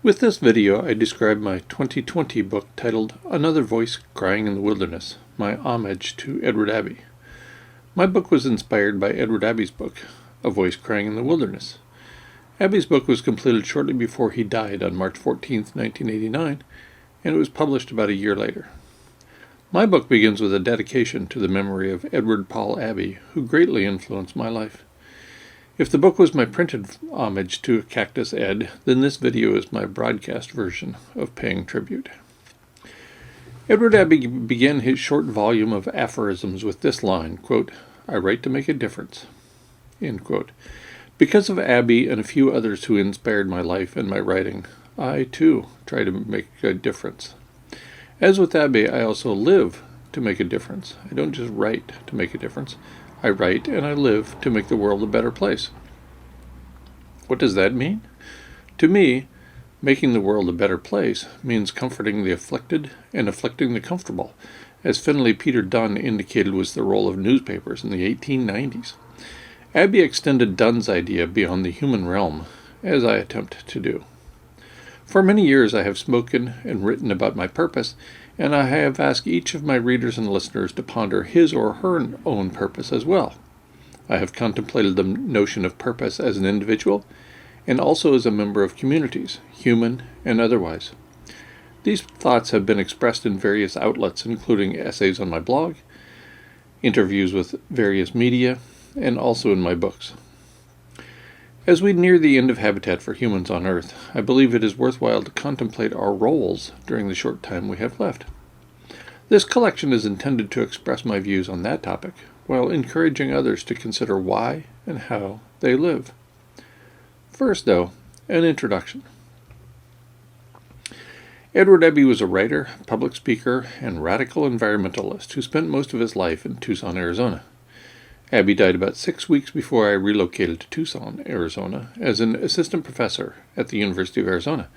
With this video, I describe my 2020 book titled Another Voice Crying in the Wilderness, my homage to Edward Abbey. My book was inspired by Edward Abbey's book, A Voice Crying in the Wilderness. Abbey's book was completed shortly before he died on March 14, 1989, and it was published about a year later. My book begins with a dedication to the memory of Edward Paul Abbey, who greatly influenced my life. If the book was my printed homage to Cactus Ed, then this video is my broadcast version of paying tribute. Edward Abbey began his short volume of aphorisms with this line, quote, "I write to make a difference," end quote. Because of Abbey and a few others who inspired my life and my writing, I, too, try to make a difference. As with Abbey, I also live to make a difference. I don't just write to make a difference. I write and I live to make the world a better place. What does that mean? To me, making the world a better place means comforting the afflicted and afflicting the comfortable, as Finlay Peter Dunne indicated was the role of newspapers in the 1890s. Abbey extended Dunne's idea beyond the human realm, as I attempt to do. For many years I have spoken and written about my purpose, and I have asked each of my readers and listeners to ponder his or her own purpose as well. I have contemplated the notion of purpose as an individual, and also as a member of communities, human and otherwise. These thoughts have been expressed in various outlets, including essays on my blog, interviews with various media, and also in my books. As we near the end of Habitat for Humans on Earth, I believe it is worthwhile to contemplate our roles during the short time we have left. This collection is intended to express my views on that topic, while encouraging others to consider why and how they live. First, though, an introduction. Edward Abbey was a writer, public speaker, and radical environmentalist who spent most of his life in Tucson, Arizona. Abbey died about 6 weeks before I relocated to Tucson, Arizona, as an assistant professor at the University of Arizona.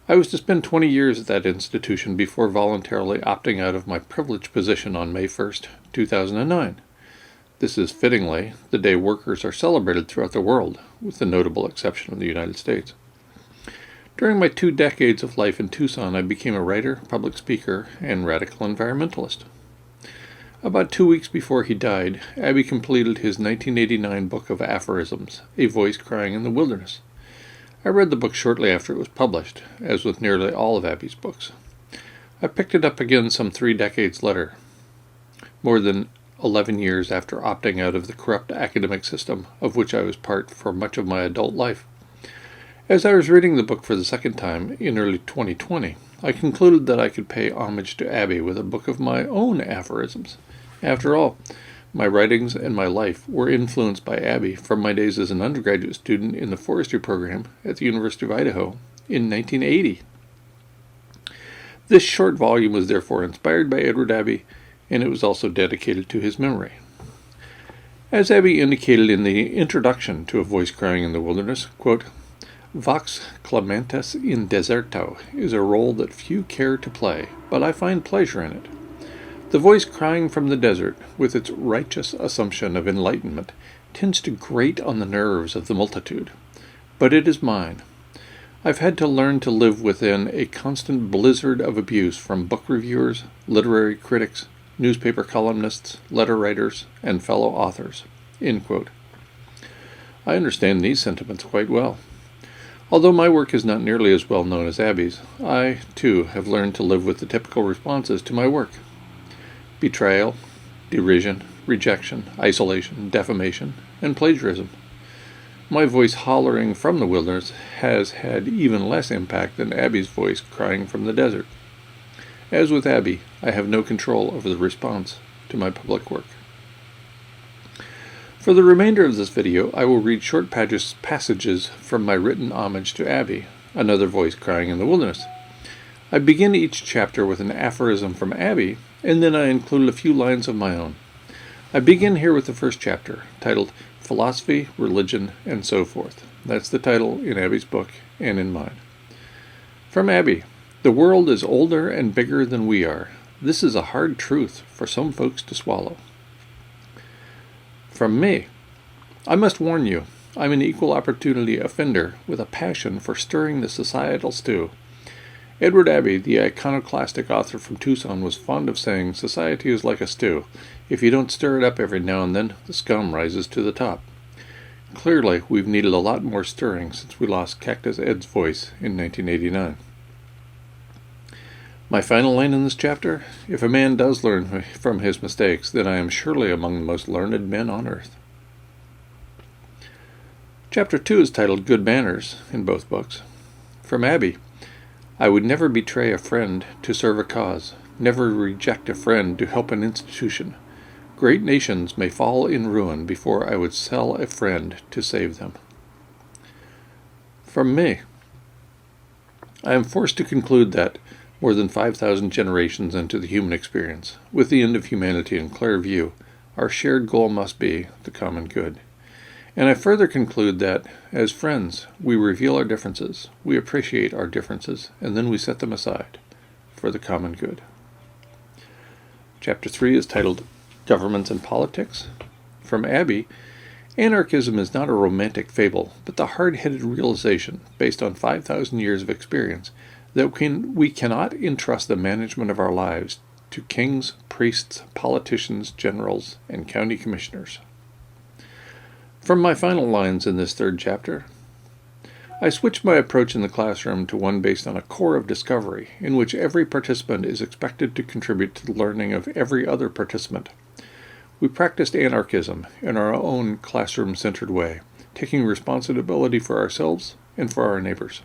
I was to spend 20 years at that institution before voluntarily opting out of my privileged position on May 1st, 2009. This is fittingly the day workers are celebrated throughout the world, with the notable exception of the United States. During my 2 decades of life in Tucson, I became a writer, public speaker, and radical environmentalist. About 2 weeks before he died, Abbey completed his 1989 book of aphorisms, A Voice Crying in the Wilderness. I read the book shortly after it was published, as with nearly all of Abbey's books. I picked it up again some 3 decades later, more than 11 years after opting out of the corrupt academic system of which I was part for much of my adult life. As I was reading the book for the second time in early 2020, I concluded that I could pay homage to Abbey with a book of my own aphorisms. After all, my writings and my life were influenced by Abbey from my days as an undergraduate student in the forestry program at the University of Idaho in 1980. This short volume was therefore inspired by Edward Abbey, and it was also dedicated to his memory. As Abbey indicated in the introduction to A Voice Crying in the Wilderness, quote, "Vox clamantis in deserto is a role that few care to play, but I find pleasure in it. The voice crying from the desert, with its righteous assumption of enlightenment, tends to grate on the nerves of the multitude. But it is mine. I've had to learn to live within a constant blizzard of abuse from book reviewers, literary critics, newspaper columnists, letter writers, and fellow authors." End quote. I understand these sentiments quite well. Although my work is not nearly as well known as Abbey's, I, too, have learned to live with the typical responses to my work. Betrayal, derision, rejection, isolation, defamation, and plagiarism. My voice hollering from the wilderness has had even less impact than Abbey's voice crying from the desert. As with Abbey, I have no control over the response to my public work. For the remainder of this video, I will read short passages from my written homage to Abbey, Another Voice Crying in the Wilderness. I begin each chapter with an aphorism from Abbey, and then I include a few lines of my own. I begin here with the first chapter, titled Philosophy, Religion, and So Forth. That's the title in Abbey's book and in mine. From Abbey, "The world is older and bigger than we are. This is a hard truth for some folks to swallow." From me, "I must warn you, I'm an equal opportunity offender with a passion for stirring the societal stew. Edward Abbey, the iconoclastic author from Tucson, was fond of saying, "Society is like a stew. If you don't stir it up every now and then, the scum rises to the top." Clearly, we've needed a lot more stirring since we lost Cactus Ed's voice in 1989. My final line in this chapter: if a man does learn from his mistakes, then I am surely among the most learned men on earth. Chapter 2 is titled Good Manners in both books. From Abbey: I would never betray a friend to serve a cause, never reject a friend to help an institution. Great nations may fall in ruin before I would sell a friend to save them. From me: I am forced to conclude that, more than 5,000 generations into the human experience, with the end of humanity in clear view, our shared goal must be the common good. And I further conclude that, as friends, we reveal our differences, we appreciate our differences, and then we set them aside for the common good. Chapter 3 is titled Governments and Politics. From Abbey: anarchism is not a romantic fable, but the hard-headed realization, based on 5,000 years of experience, that we cannot entrust the management of our lives to kings, priests, politicians, generals, and county commissioners. From my final lines in this third chapter: I switched my approach in the classroom to one based on a core of discovery, in which every participant is expected to contribute to the learning of every other participant. We practiced anarchism in our own classroom-centered way, taking responsibility for ourselves and for our neighbors.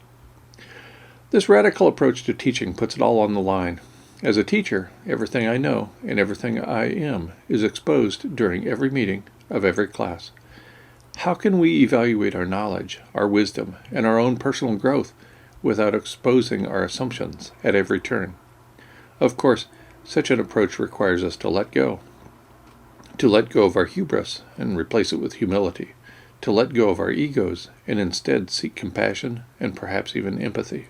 This radical approach to teaching puts it all on the line. As a teacher, everything I know and everything I am is exposed during every meeting of every class. How can we evaluate our knowledge, our wisdom, and our own personal growth without exposing our assumptions at every turn? Of course, such an approach requires us to let go of our hubris and replace it with humility, to let go of our egos and instead seek compassion and perhaps even empathy.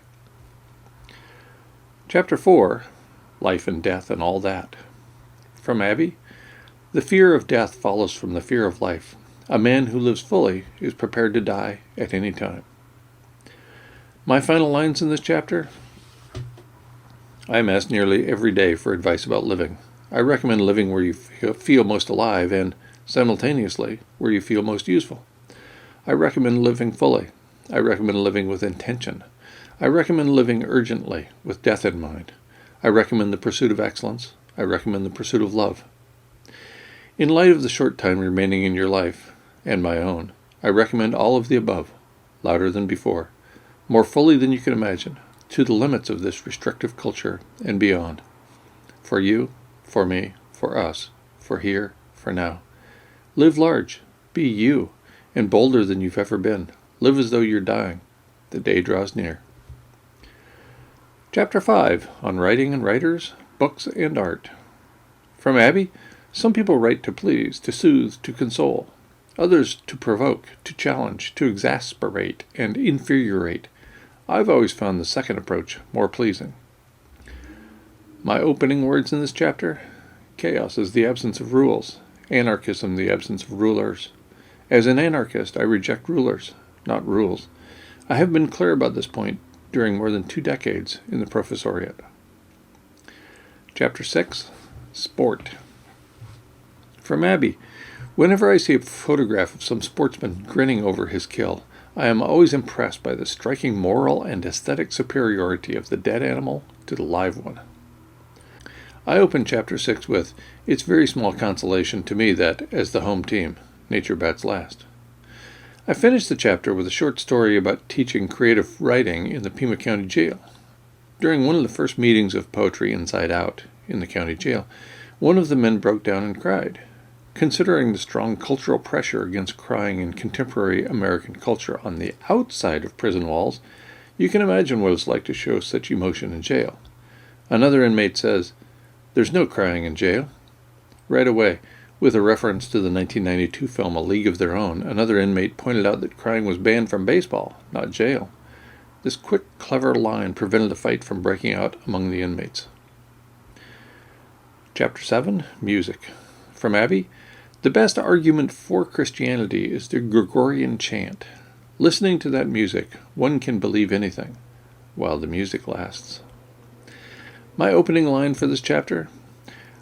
Chapter 4, Life and Death and All That. From Abbey: the fear of death follows from the fear of life. A man who lives fully is prepared to die at any time. My final lines in this chapter: I am asked nearly every day for advice about living. I recommend living where you feel most alive and, simultaneously, where you feel most useful. I recommend living fully. I recommend living with intention. I recommend living urgently, with death in mind. I recommend the pursuit of excellence. I recommend the pursuit of love. In light of the short time remaining in your life, and my own, I recommend all of the above, louder than before, more fully than you can imagine, to the limits of this restrictive culture and beyond. For you, for me, for us, for here, for now. Live large, be you, and bolder than you've ever been. Live as though you're dying. The day draws near. Chapter 5, on Writing and Writers, Books and Art. From Abbey: some people write to please, to soothe, to console. Others to provoke, to challenge, to exasperate, and infuriate. I've always found the second approach more pleasing. My opening words in this chapter: chaos is the absence of rules, anarchism the absence of rulers. As an anarchist, I reject rulers, not rules. I have been clear about this point during more than 2 decades in the professoriate. Chapter 6, Sport. From Abbey: whenever I see a photograph of some sportsman grinning over his kill, I am always impressed by the striking moral and aesthetic superiority of the dead animal to the live one. I open Chapter 6 with, "It's very small consolation to me that, as the home team, nature bats last." I finish the chapter with a short story about teaching creative writing in the Pima County Jail. During one of the first meetings of Poetry Inside Out in the county jail, one of the men broke down and cried. Considering the strong cultural pressure against crying in contemporary American culture on the outside of prison walls, you can imagine what it's like to show such emotion in jail. Another inmate says, "There's no crying in jail." Right away, with a reference to the 1992 film A League of Their Own, another inmate pointed out that crying was banned from baseball, not jail. This quick, clever line prevented a fight from breaking out among the inmates. Chapter 7, Music. From Abbey: The best argument for Christianity is the Gregorian chant. Listening to that music, one can believe anything, while the music lasts. My opening line for this chapter: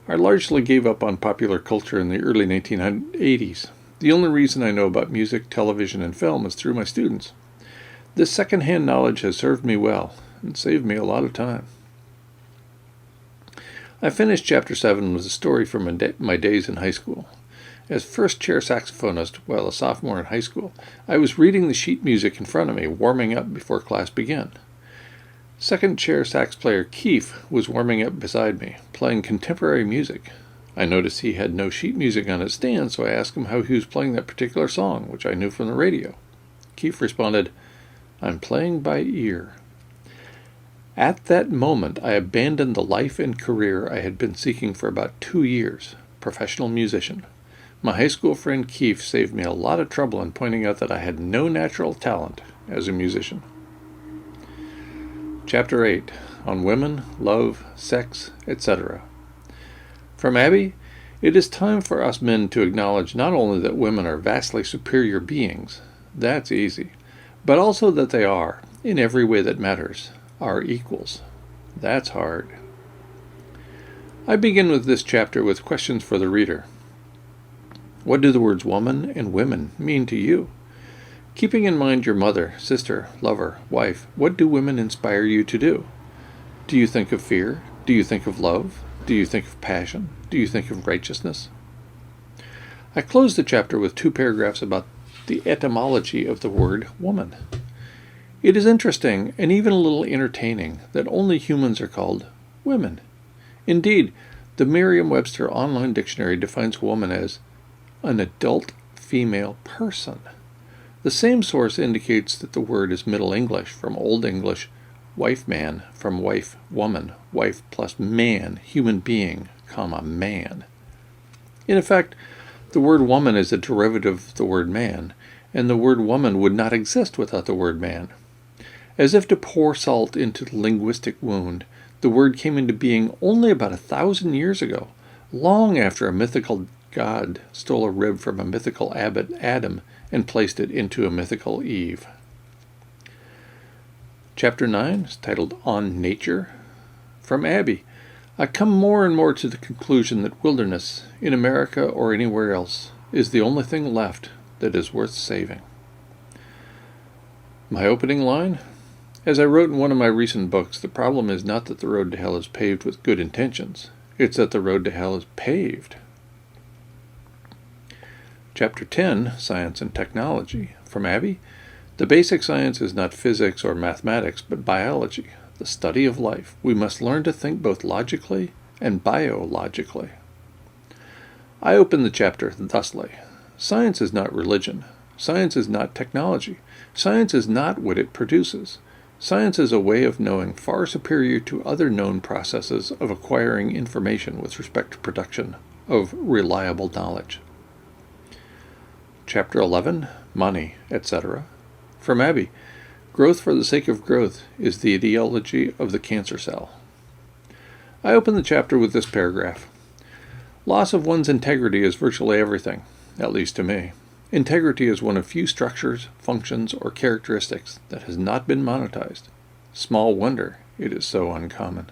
I largely gave up on popular culture in the early 1980s. The only reason I know about music, television, and film is through my students. This second-hand knowledge has served me well and saved me a lot of time. I finished Chapter 7 with a story from my days in high school. As first-chair saxophonist while a sophomore in high school, I was reading the sheet music in front of me, warming up before class began. Second-chair sax player Keefe was warming up beside me, playing contemporary music. I noticed he had no sheet music on his stand, so I asked him how he was playing that particular song, which I knew from the radio. Keefe responded, "I'm playing by ear." At that moment, I abandoned the life and career I had been seeking for about 2 years, professional musician. My high school friend Keefe saved me a lot of trouble in pointing out that I had no natural talent as a musician. Chapter 8, on women, love, sex, etc. From Abbey, it is time for us men to acknowledge not only that women are vastly superior beings, that's easy, but also that they are, in every way that matters, our equals. That's hard. I begin with this chapter with questions for the reader. What do the words woman and women mean to you? Keeping in mind your mother, sister, lover, wife, what do women inspire you to do? Do you think of fear? Do you think of love? Do you think of passion? Do you think of righteousness? I close the chapter with 2 paragraphs about the etymology of the word woman. It is interesting and even a little entertaining that only humans are called women. Indeed, the Merriam-Webster Online Dictionary defines woman as an adult female person. The same source indicates that the word is Middle English from Old English wife man from wife woman, wife plus man, human being, comma, man. In effect, the word woman is a derivative of the word man, and the word woman would not exist without the word man. As if to pour salt into the linguistic wound, the word came into being only about 1,000 years ago, long after a mythical god stole a rib from a mythical abbot Adam and placed it into a mythical Eve. Chapter 9 is titled On Nature. From Abbey, I come more and more to the conclusion that wilderness, in America or anywhere else, is the only thing left that is worth saving. My opening line? As I wrote in one of my recent books, the problem is not that the road to hell is paved with good intentions. It's that the road to hell is paved. Chapter 10, Science and Technology. From Abbey, the basic science is not physics or mathematics, but biology, the study of life. We must learn to think both logically and biologically. I open the chapter thusly. Science is not religion. Science is not technology. Science is not what it produces. Science is a way of knowing far superior to other known processes of acquiring information with respect to production of reliable knowledge. Chapter 11, Money, etc. From Abbey, growth for the sake of growth is the ideology of the cancer cell. I open the chapter with this paragraph. Loss of one's integrity is virtually everything, at least to me. Integrity is one of few structures, functions, or characteristics that has not been monetized. Small wonder it is so uncommon.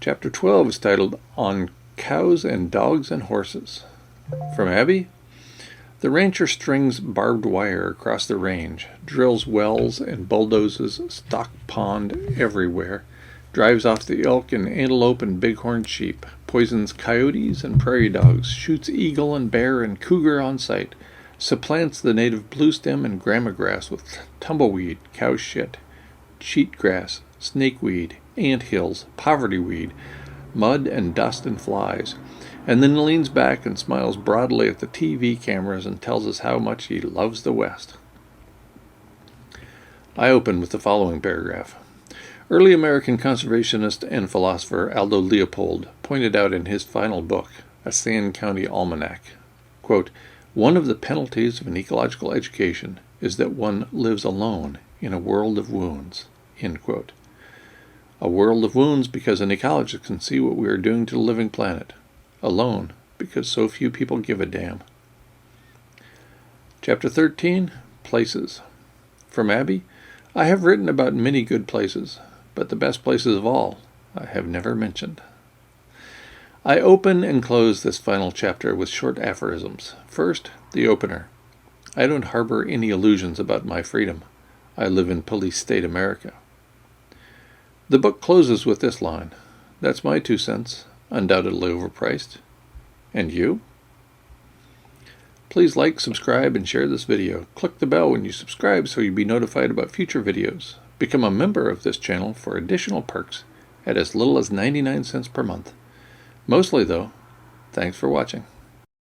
Chapter 12 is titled On Cows and Dogs and Horses. From Abbey, the rancher strings barbed wire across the range, drills wells and bulldozes stock pond everywhere, drives off the elk and antelope and bighorn sheep, poisons coyotes and prairie dogs, shoots eagle and bear and cougar on sight, supplants the native bluestem and gramagrass with tumbleweed, cow shit, cheatgrass, snakeweed, anthills, povertyweed, mud and dust and flies, and then leans back and smiles broadly at the TV cameras and tells us how much he loves the West. I open with the following paragraph. Early American conservationist and philosopher Aldo Leopold pointed out in his final book, A Sand County Almanac, quote, "One of the penalties of an ecological education is that one lives alone in a world of wounds." End quote. A world of wounds because an ecologist can see what we are doing to the living planet. Alone because so few people give a damn. Chapter 13, Places. From Abbey, I have written about many good places, but the best places of all I have never mentioned. I open and close this final chapter with short aphorisms. First, the opener. I don't harbor any illusions about my freedom. I live in police state America. The book closes with this line. That's my 2 cents, undoubtedly overpriced. And you? Please like, subscribe, and share this video. Click the bell when you subscribe so you'll be notified about future videos. Become a member of this channel for additional perks at as little as 99 cents per month. Mostly, though, thanks for watching.